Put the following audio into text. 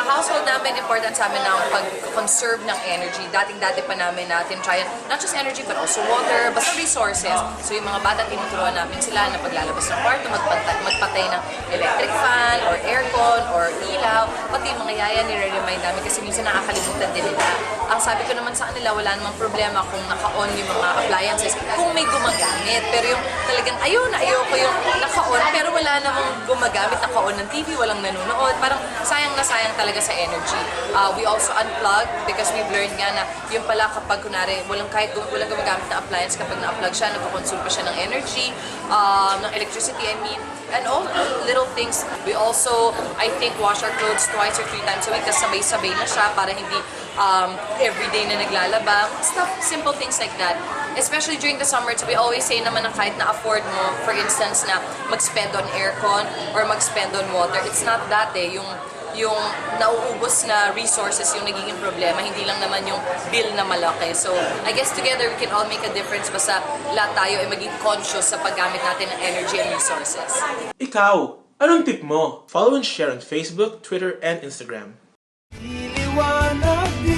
household namin, important sa amin ang pag-conserve ng energy. Dating-dati pa namin try not just energy but also water, basta resources. So yung mga bata, tinuturuan namin sila na paglalabas ng kwarto, magpatay ng electric fan or aircon or ilaw. Pati yung mga yaya, nire-remind namin kasi minsan nakakalimutan din nila. Ang sabi ko naman sa kanila, wala namang problema kung naka-on yung mga appliances kung may gumagamit. Pero yung talagang ayoko yung naka-on pero wala namang gumagamit, naka-on ng TV, walang nanonood. Parang sayang na sayang talaga sa energy. We also unplug because we've learned nga na yung pala kapag kunwari walang gumagamit na appliance, kapag na-unplug siya, nagko-consume pa siya ng energy, ng electricity, I mean. And all little things. We also, I think, wash our clothes 2 or 3 times a week kasi sabay-sabay na siya para hindi everyday na naglalaba. Stuff, simple things like that. Especially during the summer, we always say naman na kahit na-afford mo, for instance, na mag-spend on aircon or mag-spend on water. It's not that yung nauubos na resources yung nagiging problema, hindi lang naman yung bill na malaki. So, I guess together we can all make a difference basta lahat tayo ay maging conscious sa paggamit natin ng energy and resources. Ikaw, anong tip mo? Follow and share on Facebook, Twitter, and Instagram. Iliwanag